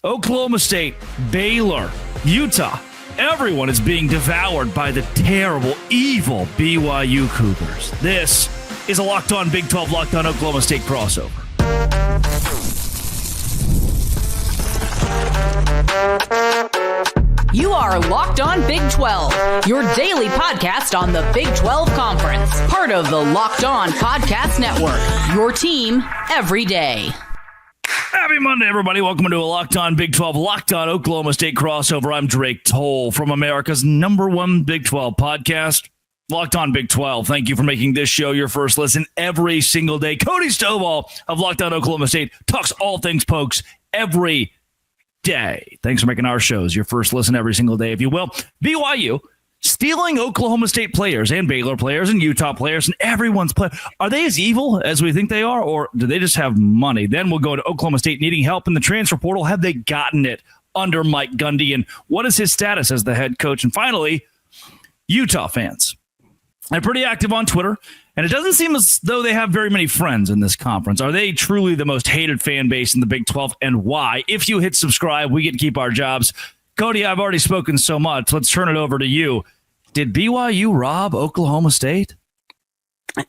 Oklahoma State, Baylor, Utah. Everyone is being devoured by the terrible, evil BYU Cougars. This is a Locked On Big 12, Locked On Oklahoma State crossover. You are Locked On Big 12, your daily podcast on the Big 12 Conference. Part of the Locked On Podcast Network, your team every day. Happy Monday, everybody. Welcome to a Locked On Big 12, Locked On Oklahoma State crossover. I'm Drake Toll from America's #1 Big 12 podcast, Locked On Big 12. Thank you for making this show your first listen every single day. Cody Stovall of Locked On Oklahoma State talks all things Pokes every day. Thanks for making our shows your first listen every single day, if you will. BYU stealing Oklahoma State players and Baylor players and Utah players and everyone's play. Are they as evil as we think they are, or do they just have money? Then we'll go to Oklahoma State needing help in the transfer portal. Have they gotten it under Mike Gundy? And what is his status as the head coach? And finally, Utah fans. They're pretty active on Twitter, and it doesn't seem as though they have very many friends in this conference. Are they truly the most hated fan base in the Big 12, and why? If you hit subscribe, we get to keep our jobs. Cody, I've already spoken so much. Let's turn it over to you. Did BYU rob Oklahoma State?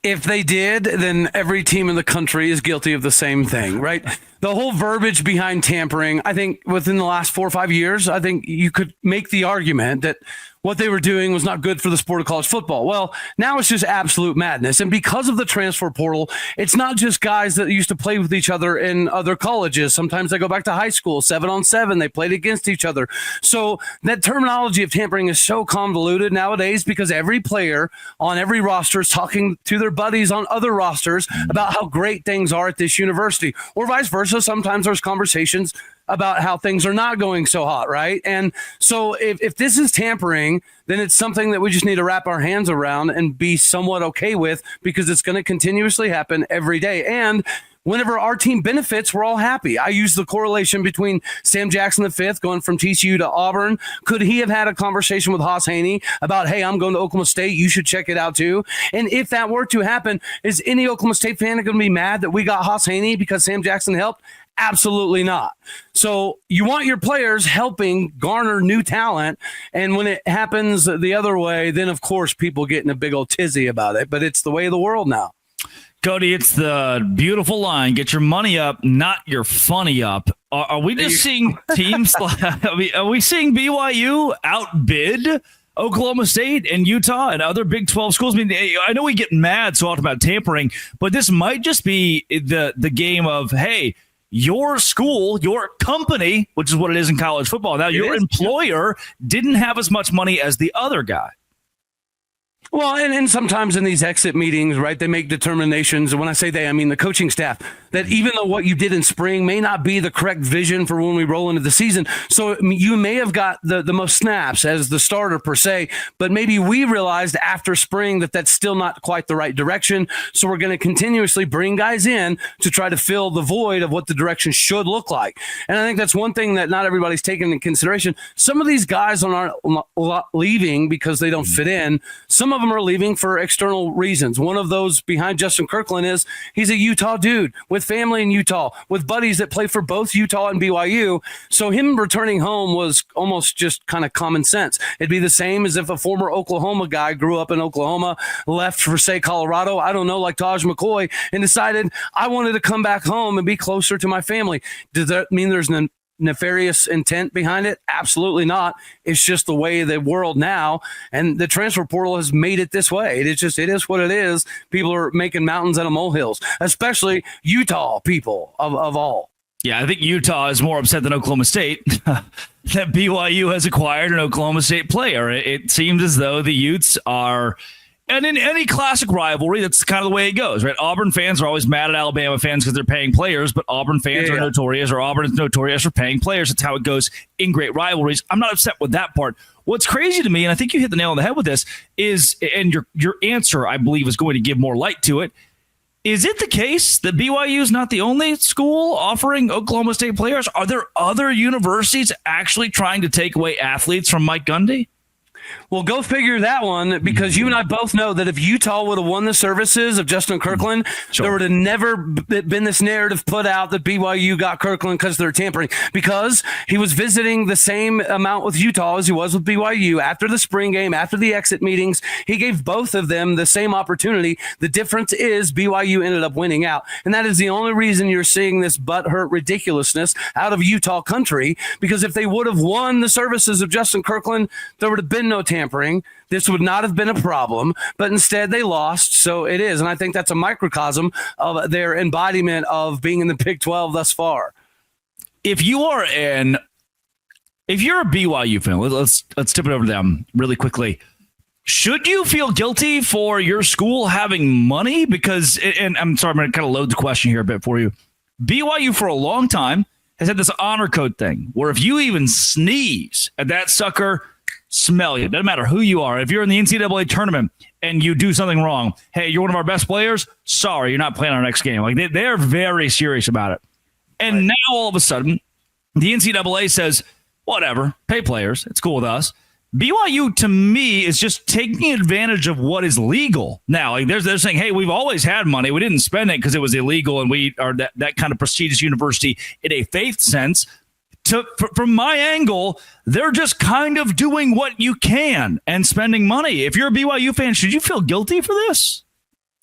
If they did, then every team in the country is guilty of the same thing, right? The whole verbiage behind tampering, I think within the last 4 or 5 years, I think you could make the argument that what they were doing was not good for the sport of college football. Well, now it's just absolute madness. And because of the transfer portal, it's not just guys that used to play with each other in other colleges. Sometimes they go back to high school, 7-on-7. They played against each other. So that terminology of tampering is so convoluted nowadays because every player on every roster is talking to their buddies on other rosters about how great things are at this university, or vice versa. Sometimes there's conversations about how things are not going so hot, right? And so if this is tampering, then it's something that we just need to wrap our hands around and be somewhat okay with, because it's going to continuously happen every day. And whenever our team benefits, we're all happy. I use the correlation between Sam Jackson V going from TCU to Auburn. Could he have had a conversation with Haas Haney about, hey, I'm going to Oklahoma State, you should check it out too? And if that were to happen, is any Oklahoma State fan going to be mad that we got Haas Haney because Sam Jackson helped? Absolutely not. So you want your players helping garner new talent. And when it happens the other way, then, of course, people get in a big old tizzy about it. But it's the way of the world now. Cody, it's the beautiful line. Get your money up, not your funny up. Are we just seeing teams? Are we seeing BYU outbid Oklahoma State and Utah and other Big 12 schools? I mean, I know we get mad so often about tampering, but this might just be the game of, hey, your school, your company, which is what it is in college football now, your employer didn't have as much money as the other guy. Well, and sometimes in these exit meetings, right, they make determinations. And when I say they, I mean the coaching staff, that even though what you did in spring may not be the correct vision for when we roll into the season. So you may have got the most snaps as the starter per se, but maybe we realized after spring that that's still not quite the right direction. So we're going to continuously bring guys in to try to fill the void of what the direction should look like. And I think that's one thing that not everybody's taken into consideration. Some of these guys aren't leaving because they don't fit in. Some of them are leaving for external reasons. One of those behind Justin Kirkland is he's a Utah dude with family in Utah, with buddies that play for both Utah and BYU. So him returning home was almost just kind of common sense. It'd be the same as if a former Oklahoma guy grew up in Oklahoma, left for, say, Colorado, I don't know, like Taj McCoy, and decided I wanted to come back home and be closer to my family. Does that mean there's nefarious intent behind it? Absolutely not. It's just the way of the world now, and the transfer portal has made it this way. It is what it is. People are making mountains out of molehills, especially Utah people of all. Yeah, I think Utah is more upset than Oklahoma State that BYU has acquired an Oklahoma State player. It seems as though the Utes are. And in any classic rivalry, that's kind of the way it goes, right? Auburn fans are always mad at Alabama fans because they're paying players, but Auburn fans are notorious, or Auburn is notorious for paying players. That's how it goes in great rivalries. I'm not upset with that part. What's crazy to me, and I think you hit the nail on the head with this, is, and your answer, I believe, is going to give more light to it. Is it the case that BYU is not the only school offering Oklahoma State players? Are there other universities actually trying to take away athletes from Mike Gundy? Well, go figure that one, because you and I both know that if Utah would have won the services of Justin Kirkland, there would have never been this narrative put out that BYU got Kirkland because they're tampering, because he was visiting the same amount with Utah as he was with BYU after the spring game, after the exit meetings. He gave both of them the same opportunity. The difference is BYU ended up winning out. And that is the only reason you're seeing this butthurt ridiculousness out of Utah country, because if they would have won the services of Justin Kirkland, there would have been no tampering. This would not have been a problem, but instead they lost. So it is. And I think that's a microcosm of their embodiment of being in the Big 12 thus far. If you're a BYU fan, let's tip it over to them really quickly. Should you feel guilty for your school having money? Because, and I'm sorry, I'm going to kind of load the question here a bit for you. BYU for a long time has had this honor code thing where if you even sneeze at that sucker, smell you. Doesn't matter who you are. If you're in the NCAA tournament and you do something wrong, hey, you're one of our best players. Sorry, you're not playing our next game. Like they're very serious about it. And now all of a sudden, the NCAA says, whatever, pay players. It's cool with us. BYU, to me, is just taking advantage of what is legal. Now, like they're saying, hey, we've always had money. We didn't spend it because it was illegal, and we are that kind of prestigious university in a faith sense. From my angle, they're just kind of doing what you can and spending money. If you're a BYU fan, should you feel guilty for this?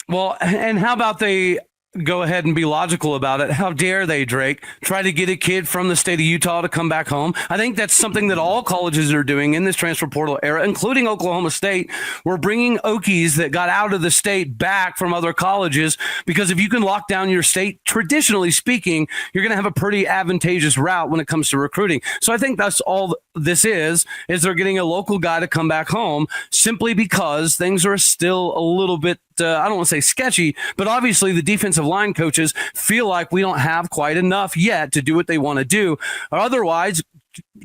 Well, and how about they go ahead and be logical about it? How dare they, Drake, try to get a kid from the state of Utah to come back home? I think that's something that all colleges are doing in this transfer portal era, including Oklahoma State. We're bringing Okies that got out of the state back from other colleges, because if you can lock down your state, traditionally speaking, you're going to have a pretty advantageous route when it comes to recruiting. So I think that's all this is they're getting a local guy to come back home simply because things are still a little bit, I don't want to say sketchy, but obviously the defensive line coaches feel like we don't have quite enough yet to do what they want to do. Or otherwise,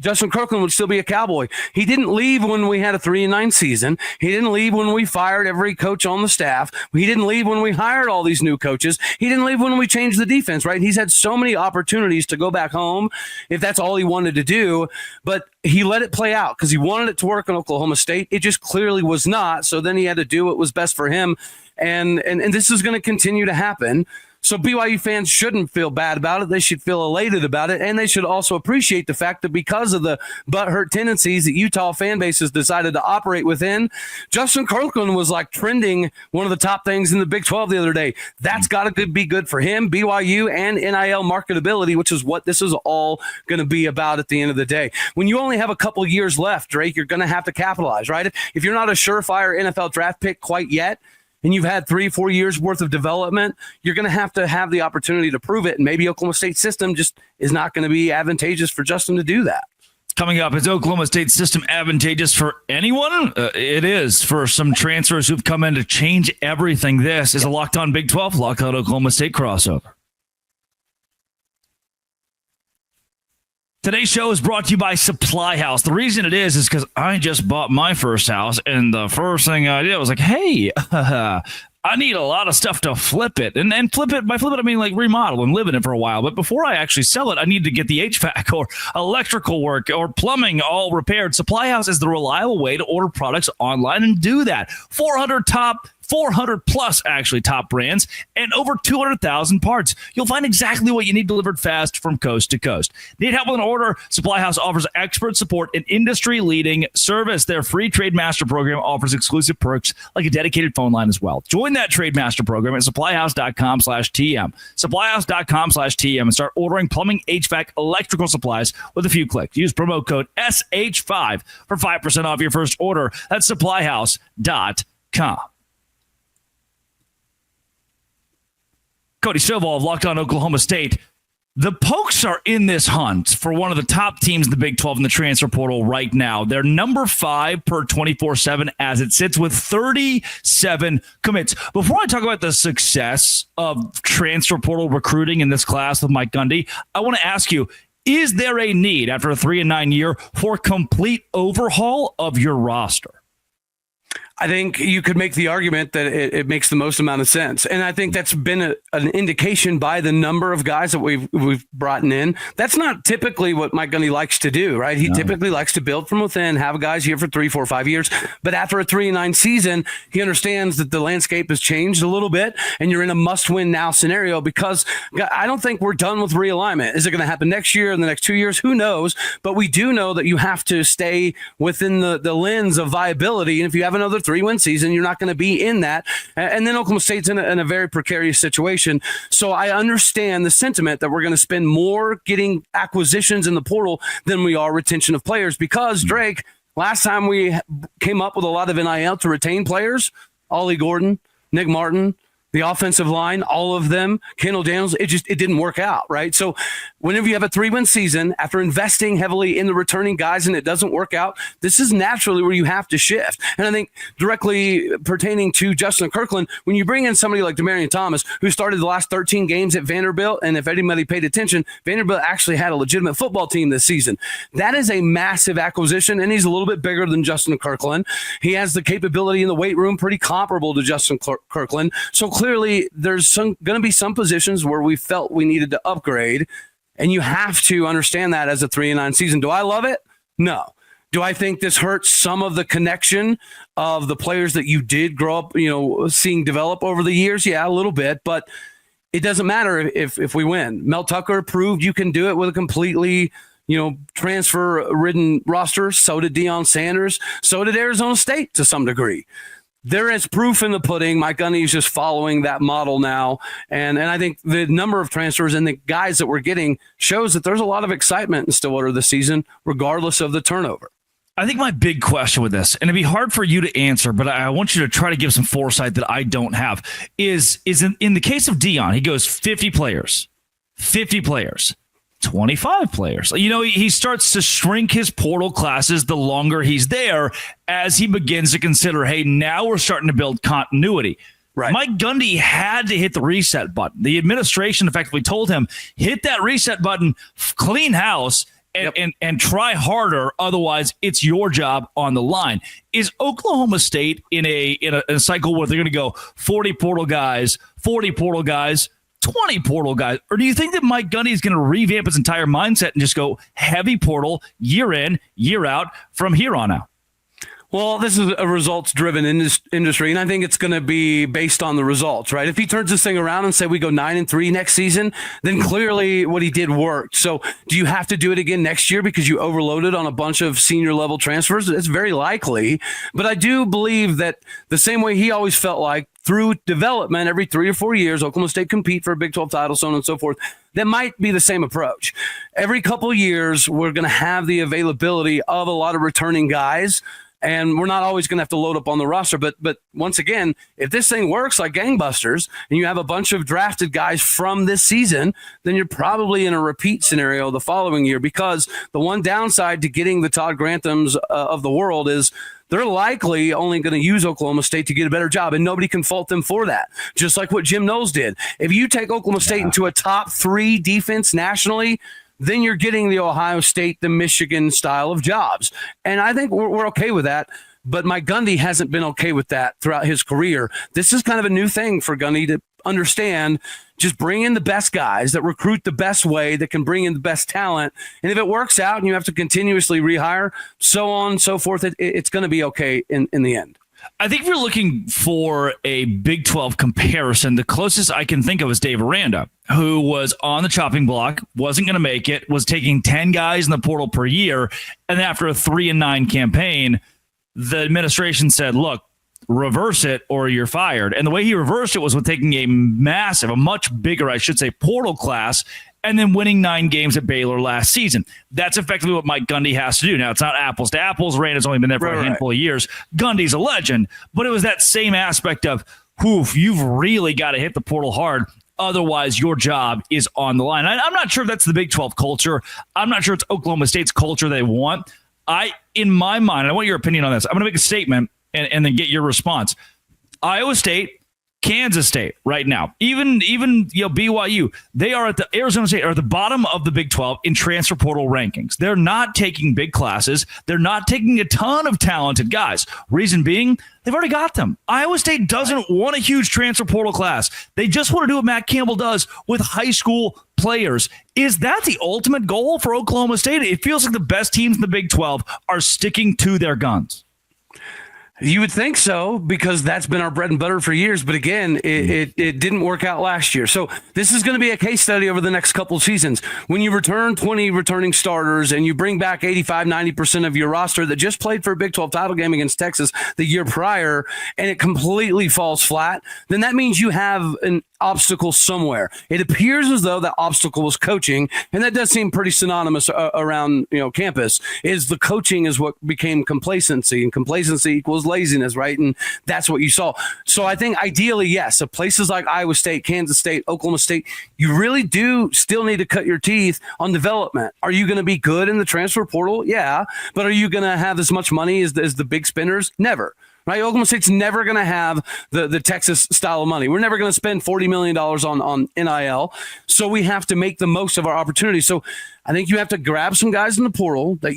Justin Kirkland would still be a Cowboy. He didn't leave when we had a 3-9 season. He didn't leave when we fired every coach on the staff. He didn't leave when we hired all these new coaches. He didn't leave when we changed the defense, right? He's had so many opportunities to go back home if that's all he wanted to do, but he let it play out because he wanted it to work in Oklahoma State. It just clearly was not. So then he had to do what was best for him. And this is going to continue to happen. So BYU fans shouldn't feel bad about it. They should feel elated about it. And they should also appreciate the fact that because of the butthurt tendencies that Utah fan base has decided to operate within, Justin Kirkland was like trending one of the top things in the Big 12 the other day. That's got to be good for him, BYU, and NIL marketability, which is what this is all going to be about at the end of the day. When you only have a couple years left, Drake, you're going to have to capitalize, right? If you're not a surefire NFL draft pick quite yet, and you've had 3-4 years worth of development, you're going to have the opportunity to prove it. And maybe Oklahoma State system just is not going to be advantageous for Justin to do that. Coming up, is Oklahoma State system advantageous for anyone? It is for some transfers who've come in to change everything. This is a Locked On Big 12, Locked On Oklahoma State crossover. Today's show is brought to you by Supply House. The reason it is because I just bought my first house, and the first thing I did was like, hey, I need a lot of stuff to flip it. And flip it, by flip it, I mean like remodel and live in it for a while. But before I actually sell it, I need to get the HVAC or electrical work or plumbing all repaired. Supply House is the reliable way to order products online and do that. 400 plus actually top brands and over 200,000 parts. You'll find exactly what you need delivered fast from coast to coast. Need help with an order? Supply House offers expert support and industry-leading service. Their free Trade Master program offers exclusive perks like a dedicated phone line as well. Join that Trade Master program at supplyhouse.com/TM. Supplyhouse.com/TM and start ordering plumbing, HVAC, electrical supplies with a few clicks. Use promo code SH5 for 5% off your first order. That's supplyhouse.com. Cody Stovall of Locked On Oklahoma State. The Pokes are in this hunt for one of the top teams in the Big 12 in the transfer portal right now. They're number 5 per 24/7 as it sits with 37 commits. Before I talk about the success of transfer portal recruiting in this class with Mike Gundy, I want to ask you, is there a need after a 3-9 year for complete overhaul of your roster? I think you could make the argument that it makes the most amount of sense. And I think that's been an indication by the number of guys that we've brought in. That's not typically what Mike Gundy likes to do, right? He typically likes to build from within, have guys here for 3, 4, 5 years. But after a 3-9 season, he understands that the landscape has changed a little bit and you're in a must-win now scenario, because I don't think we're done with realignment. Is it going to happen next year, in the next 2 years? Who knows? But we do know that you have to stay within the lens of viability. And if you have another 3-win season, you're not going to be in that. And then Oklahoma State's in a very precarious situation. So I understand the sentiment that we're going to spend more getting acquisitions in the portal than we are retention of players, because Drake, last time we came up with a lot of NIL to retain players, Ollie Gordon, Nick Martin, the offensive line, all of them, Kendall Daniels, it didn't work out, right? So whenever you have a 3-win season, after investing heavily in the returning guys and it doesn't work out, this is naturally where you have to shift. And I think directly pertaining to Justin Kirkland, when you bring in somebody like Demarion Thomas, who started the last 13 games at Vanderbilt, and if anybody paid attention, Vanderbilt actually had a legitimate football team this season. That is a massive acquisition, and he's a little bit bigger than Justin Kirkland. He has the capability in the weight room pretty comparable to Justin Kirkland. So clearly, there's going to be some positions where we felt we needed to upgrade, and you have to understand that as a 3-9 season. Do I love it? No. Do I think this hurts some of the connection of the players that you did grow up, seeing develop over the years? Yeah, a little bit, but it doesn't matter if we win. Mel Tucker proved you can do it with a completely transfer-ridden roster. So did Deion Sanders. So did Arizona State to some degree. There is proof in the pudding. Mike Gundy is just following that model now. And I think the number of transfers and the guys that we're getting shows that there's a lot of excitement in Stillwater this season, regardless of the turnover. I think my big question with this, and it'd be hard for you to answer, but I want you to try to give some foresight that I don't have, is in the case of Deion, he goes 50 players, 25 players. He starts to shrink his portal classes the longer he's there, as he begins to consider, hey, now we're starting to build continuity. Right. Mike Gundy had to hit the reset button. The administration effectively told him, hit that reset button, clean house, and try harder. Otherwise, it's your job on the line. Is Oklahoma State in a cycle where they're going to go 40 portal guys, 20 portal guys? Or do you think that Mike Gundy is going to revamp his entire mindset and just go heavy portal year in, year out from here on out? Well, this is a results-driven industry, and I think it's going to be based on the results, right? If he turns this thing around and say we go 9-3 next season, then clearly what he did worked. So do you have to do it again next year because you overloaded on a bunch of senior-level transfers? It's very likely. But I do believe that the same way he always felt like through development every 3 or 4 years, Oklahoma State compete for a Big 12 title, so on and so forth. That might be the same approach. Every couple of years, we're going to have the availability of a lot of returning guys, and we're not always going to have to load up on the roster. But once again, if this thing works like gangbusters and you have a bunch of drafted guys from this season, then you're probably in a repeat scenario the following year, because the one downside to getting the Todd Granthams of the world is they're likely only going to use Oklahoma State to get a better job, and nobody can fault them for that, just like what Jim Knowles did. If you take Oklahoma State into a top 3 defense nationally, then you're getting the Ohio State, the Michigan style of jobs. And I think we're okay with that. But Mike Gundy hasn't been okay with that throughout his career. This is kind of a new thing for Gundy to understand. Just bring in the best guys that recruit the best way, that can bring in the best talent. And if it works out and you have to continuously rehire, so on and so forth, it's going to be okay in the end. I think if you're looking for a Big 12 comparison, the closest I can think of is Dave Aranda, who was on the chopping block, wasn't going to make it, was taking 10 guys in the portal per year. And after a 3-9 campaign, the administration said, look, reverse it or you're fired. And the way he reversed it was with taking a much bigger, I should say, portal class, and then winning 9 games at Baylor last season. That's effectively what Mike Gundy has to do. Now, it's not apples to apples. Aranda's only been there for a handful of years. Gundy's a legend, but it was that same aspect of, you've really got to hit the portal hard. Otherwise, your job is on the line. I'm not sure if that's the Big 12 culture. I'm not sure it's Oklahoma State's culture they want. In my mind, I want your opinion on this. I'm going to make a statement and then get your response. Iowa State Kansas State right now, even BYU, they are Arizona State are at the bottom of the Big 12 in transfer portal rankings. They're not taking big classes. They're not taking a ton of talented guys. Reason being, they've already got them. Iowa State doesn't want a huge transfer portal class. They just want to do what Matt Campbell does with high school players. Is that the ultimate goal for Oklahoma State? It feels like the best teams in the Big 12 are sticking to their guns. You would think so, because that's been our bread and butter for years. But again, it didn't work out last year. So this is going to be a case study over the next couple of seasons. When you return 20 returning starters and you bring back 85, 90% of your roster that just played for a Big 12 title game against Texas the year prior, and it completely falls flat, then that means you have an obstacle somewhere. It appears as though that obstacle was coaching, and that does seem pretty synonymous around campus. Is the coaching is what became complacency, and complacency equals laziness, right? And that's what you saw. So I think ideally, yes, so places like Iowa State, Kansas State, Oklahoma State, you really do still need to cut your teeth on development. Are you going to be good in the transfer portal? Yeah, but are you going to have as much money as the big spinners? Never. Right? Oklahoma State's never going to have the Texas style of money. We're never going to spend $40 million on NIL. So we have to make the most of our opportunities. So I think you have to grab some guys in the portal that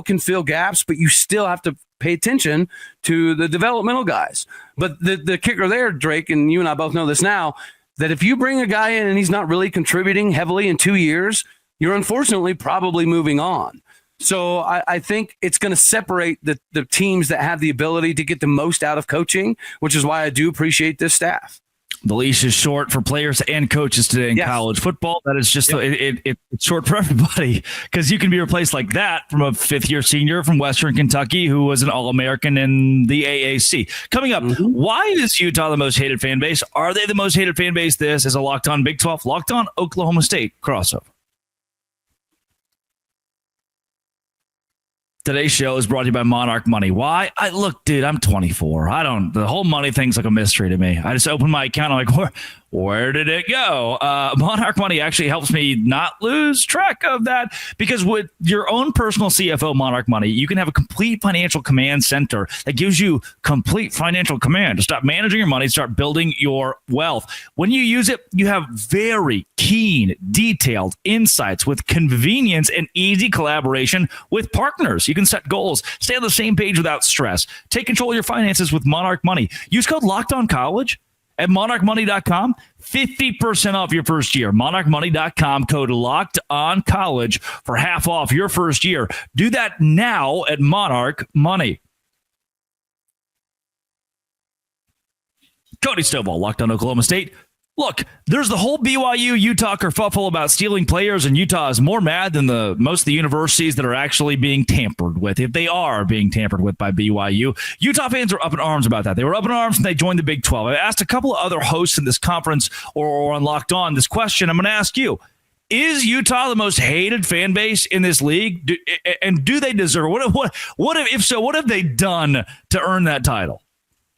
can fill gaps, but you still have to pay attention to the developmental guys. But the kicker there, Drake, and you and I both know this now, that if you bring a guy in and he's not really contributing heavily in 2 years, you're unfortunately probably moving on. So I think it's going to separate the teams that have the ability to get the most out of coaching, which is why I do appreciate this staff. The leash is short for players and coaches today in college football. That is just it's short for everybody, because you can be replaced like that from a fifth-year senior from Western Kentucky who was an All-American in the AAC. Coming up, why is Utah the most hated fan base? Are they the most hated fan base? This is a Locked On Big 12, Locked On Oklahoma State crossover. Today's show is brought to you by Monarch Money. Why? Look, dude, I'm 24. The whole money thing's like a mystery to me. I just opened my account. I'm like, where did it go? Monarch Money actually helps me not lose track of that, because with your own personal CFO, Monarch Money, you can have a complete financial command center that gives you complete financial command to stop managing your money, start building your wealth. When you use it, you have very keen, detailed insights with convenience and easy collaboration with partners. You can set goals, stay on the same page without stress. Take control of your finances with Monarch Money. Use code LOCKEDONCollege at monarchmoney.com, 50% off your first year. Monarchmoney.com, code LOCKEDONCollege for half off your first year. Do that now at Monarch Money. Cody Stovall, Locked On Oklahoma State. Look, there's the whole BYU Utah kerfuffle about stealing players, and Utah is more mad than most of the universities that are actually being tampered with, if they are being tampered with by BYU. Utah fans are up in arms about that. They were up in arms when they joined the Big 12. I asked a couple of other hosts in this conference or on Locked On this question. I'm going to ask you, is Utah the most hated fan base in this league? Do they deserve it? If so, what have they done to earn that title?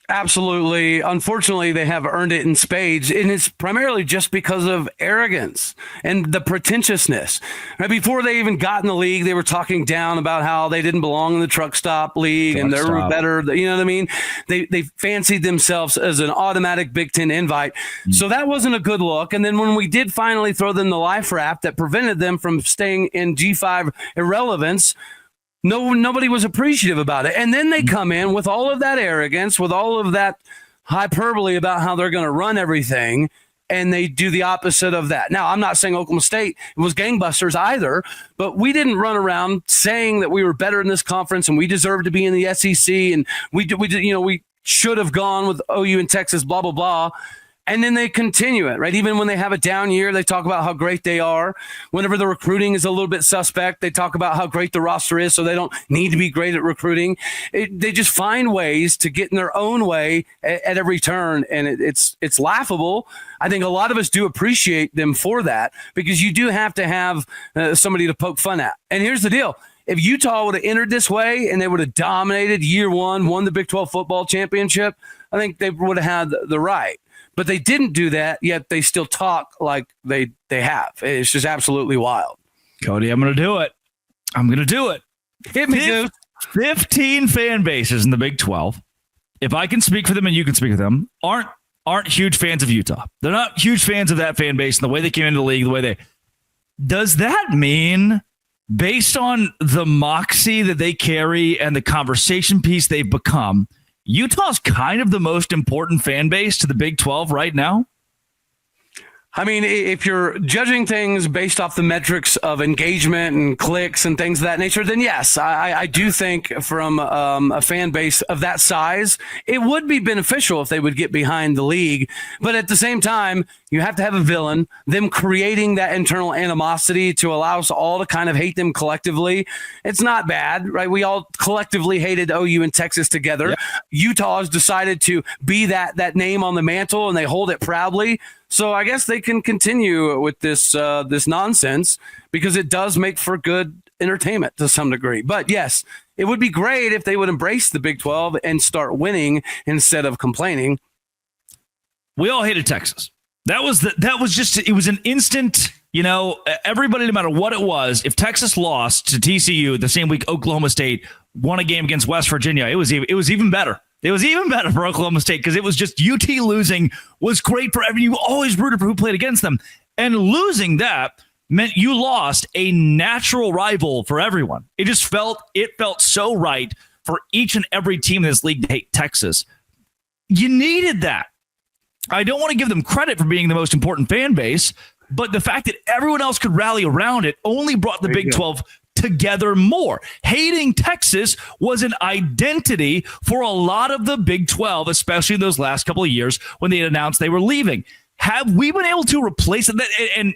Absolutely. Unfortunately, they have earned it in spades, and it's primarily just because of arrogance and the pretentiousness. Right before they even got in the league, they were talking down about how they didn't belong in the truck stop league and they were better. You know what I mean? They fancied themselves as an automatic Big Ten invite. So that wasn't a good look. And then when we did finally throw them the life raft that prevented them from staying in G5 irrelevance, nobody was appreciative about it. And then they come in with all of that arrogance, with all of that hyperbole about how they're going to run everything, and they do the opposite of that. Now, I'm not saying Oklahoma State was gangbusters either, but we didn't run around saying that we were better in this conference and we deserve to be in the SEC, and we should have gone with OU and Texas, blah, blah, blah. And then they continue it, right? Even when they have a down year, they talk about how great they are. Whenever the recruiting is a little bit suspect, they talk about how great the roster is, so they don't need to be great at recruiting. They just find ways to get in their own way at every turn, and it's laughable. I think a lot of us do appreciate them for that, because you do have to have somebody to poke fun at. And here's the deal. If Utah would have entered this way and they would have dominated year one, won the Big 12 football championship, I think they would have had the right. But they didn't do that, yet they still talk like they have. It's just absolutely wild. Cody, I'm going to do it. Hit me, dude. 15 fan bases in the Big 12, if I can speak for them and you can speak for them, aren't aren't huge fans of Utah. They're not huge fans of that fan base and the way they came into the league, the way they. Does that mean, based on the moxie that they carry and the conversation piece they've become, Utah's kind of the most important fan base to the Big 12 right now? I mean, if you're judging things based off the metrics of engagement and clicks and things of that nature, then yes, I do think from a fan base of that size, it would be beneficial if they would get behind the league. But at the same time, you have to have a villain, them creating that internal animosity to allow us all to kind of hate them collectively. It's not bad, right? We all collectively hated OU and Texas together. Yep. Utah has decided to be that name on the mantle, and they hold it proudly. So I guess they can continue with this nonsense because it does make for good entertainment to some degree. But yes, it would be great if they would embrace the Big 12 and start winning instead of complaining. We all hated Texas. It was an instant, everybody, no matter what it was, if Texas lost to TCU the same week Oklahoma State won a game against West Virginia, it was even better. It was even better for Oklahoma State because it was just UT losing was great for everyone. You always rooted for who played against them. And losing that meant you lost a natural rival for everyone. It felt so right for each and every team in this league to hate Texas. You needed that. I don't want to give them credit for being the most important fan base, but the fact that everyone else could rally around it only brought the Big 12 together more. Hating Texas was an identity for a lot of the Big 12, especially in those last couple of years when they announced they were leaving. Have we been able to replace it?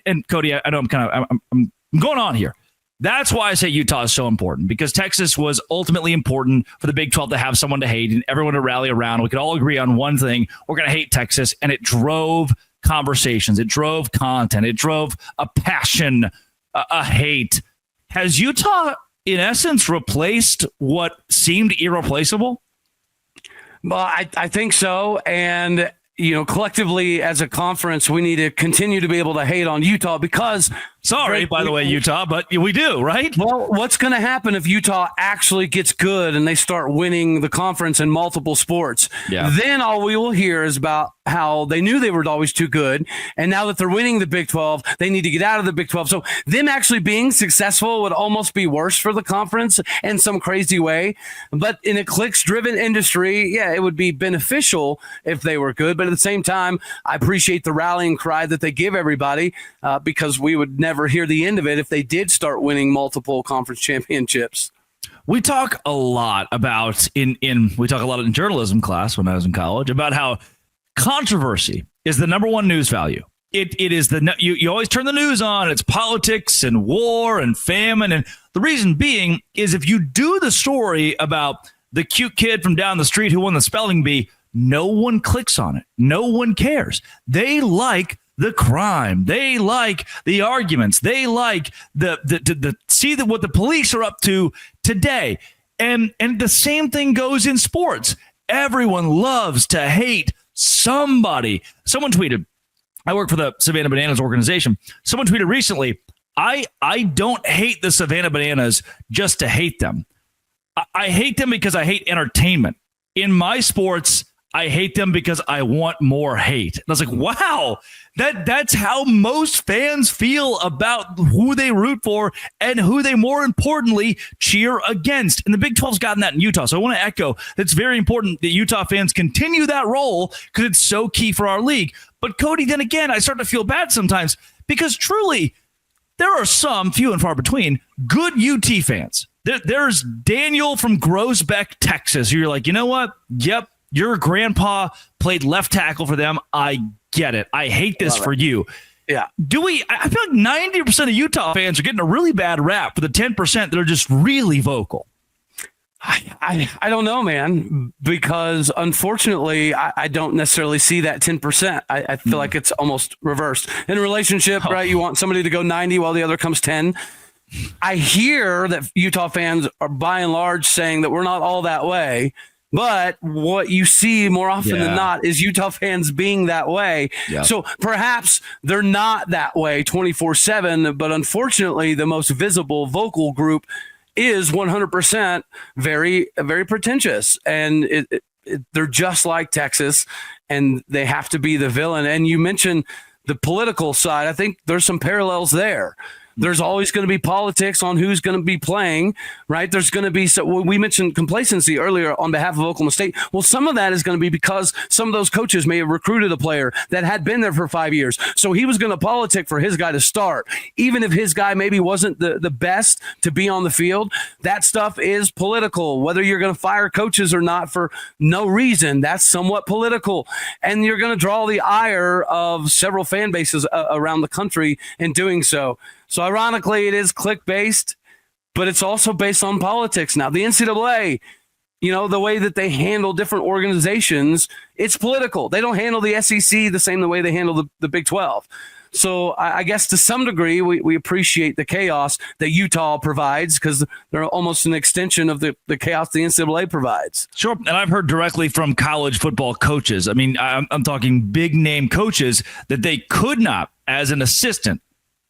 And Cody, I know I'm going on here. That's why I say Utah is so important, because Texas was ultimately important for the Big 12 to have someone to hate and everyone to rally around. We could all agree on one thing. We're going to hate Texas. And it drove conversations. It drove content. It drove a passion, a hate. Has Utah, in essence, replaced what seemed irreplaceable? Well, I think so. And, collectively as a conference, we need to continue to be able to hate on Utah because... Sorry, by the way, Utah, but we do, right? Well, what's going to happen if Utah actually gets good and they start winning the conference in multiple sports? Yeah. Then all we will hear is about how they knew they were always too good. And now that they're winning the Big 12, they need to get out of the Big 12. So them actually being successful would almost be worse for the conference in some crazy way. But in a clicks-driven industry, yeah, it would be beneficial if they were good. But at the same time, I appreciate the rallying cry that they give everybody because we would never hear the end of it if they did start winning multiple conference championships. We talk a lot about in journalism class when I was in college about how controversy is the number one news value. It is you always turn the news on. It's politics and war and famine. And the reason being is if you do the story about the cute kid from down the street who won the spelling bee, no one clicks on it. No one cares. They like the crime. They like the arguments. They like the see what the police are up to today. And the same thing goes in sports. Everyone loves to hate somebody. Someone tweeted, I work for the Savannah Bananas organization. Someone tweeted recently, I don't hate the Savannah Bananas just to hate them. I hate them because I hate entertainment. In my sports, I hate them because I want more hate. And I was like, wow, that's how most fans feel about who they root for and who they, more importantly, cheer against. And the Big 12's gotten that in Utah. So I want to echo, it's very important that Utah fans continue that role because it's so key for our league. But Cody, then again, I start to feel bad sometimes because truly there are some, few and far between, good UT fans. There's Daniel from Groesbeck, Texas, who you're like, you know what? Yep. Your grandpa played left tackle for them. I get it. I hate this for you. Yeah. I feel like 90% of Utah fans are getting a really bad rap for the 10% that are just really vocal. I don't know, man, because unfortunately, I don't necessarily see that 10%. I feel like it's almost reversed. In a relationship, right, you want somebody to go 90 while the other comes 10. I hear that Utah fans are by and large saying that we're not all that way. But what you see more often than not is Utah fans being that way. Yeah. So perhaps they're not that way 24/7, but unfortunately the most visible vocal group is 100% very, very pretentious. And they're just like Texas, and they have to be the villain. And you mentioned the political side. I think there's some parallels there. There's always going to be politics on who's going to be playing, right? There's going to be, so we mentioned complacency earlier on behalf of Oklahoma State. Well, some of that is going to be because some of those coaches may have recruited a player that had been there for 5 years. So he was going to politic for his guy to start. Even if his guy maybe wasn't the best to be on the field, that stuff is political. Whether you're going to fire coaches or not for no reason, that's somewhat political. And you're going to draw the ire of several fan bases around the country in doing so. So ironically, it is click-based, but it's also based on politics. Now, the NCAA, the way that they handle different organizations, it's political. They don't handle the SEC the same way they handle the Big 12. So I guess to some degree, we appreciate the chaos that Utah provides because they're almost an extension of the chaos the NCAA provides. Sure. And I've heard directly from college football coaches. I mean, I'm talking big-name coaches that they could not, as an assistant,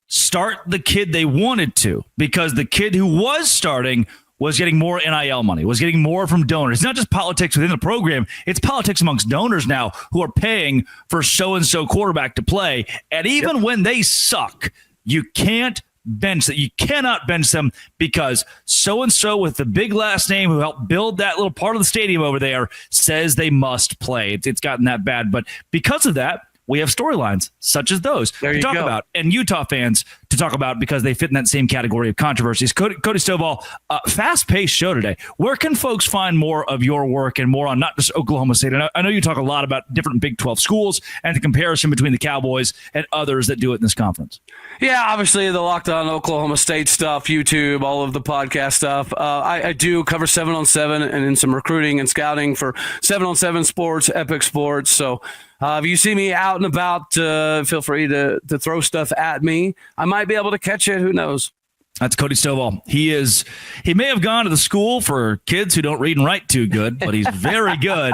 start the kid they wanted to because the kid who was starting was getting more NIL money, was getting more from donors. It's not just politics within the program. It's politics amongst donors now who are paying for so-and-so quarterback to play. And even when they suck, you can't bench that. You cannot bench them because so-and-so with the big last name who helped build that little part of the stadium over there says they must play. It's gotten that bad. But because of that, we have storylines such as those to talk about, and Utah fans to talk about because they fit in that same category of controversies. Cody Stovall, fast-paced show today. Where can folks find more of your work and more on not just Oklahoma State? And I know you talk a lot about different Big 12 schools and the comparison between the Cowboys and others that do it in this conference. Yeah, obviously the Locked On Oklahoma State stuff, YouTube, all of the podcast stuff. I do cover 7-on-7 and then some recruiting and scouting for 7-on-7 Sports, Epic Sports. So if you see me out and about, feel free to throw stuff at me. I might be able to catch it. Who knows? That's Cody Stovall. He may have gone to the school for kids who don't read and write too good, but he's very good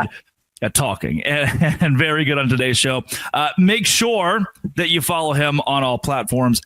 at talking and very good on today's show. Make sure that you follow him on all platforms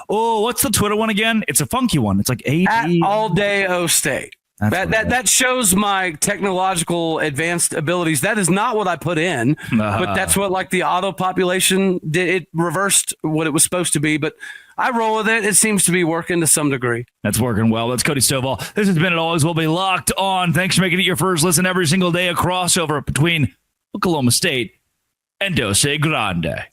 what's the Twitter one again? It's a funky one. It's like at All Day O State. That shows my technological advanced abilities. That is not what I put in, but that's what the auto population did. It reversed what it was supposed to be, but I roll with it. It seems to be working to some degree. That's working well. That's Cody Stovall. This has been, it always will be, Locked On. Thanks for making it your first listen every single day. A crossover between Oklahoma State and Dose Grande.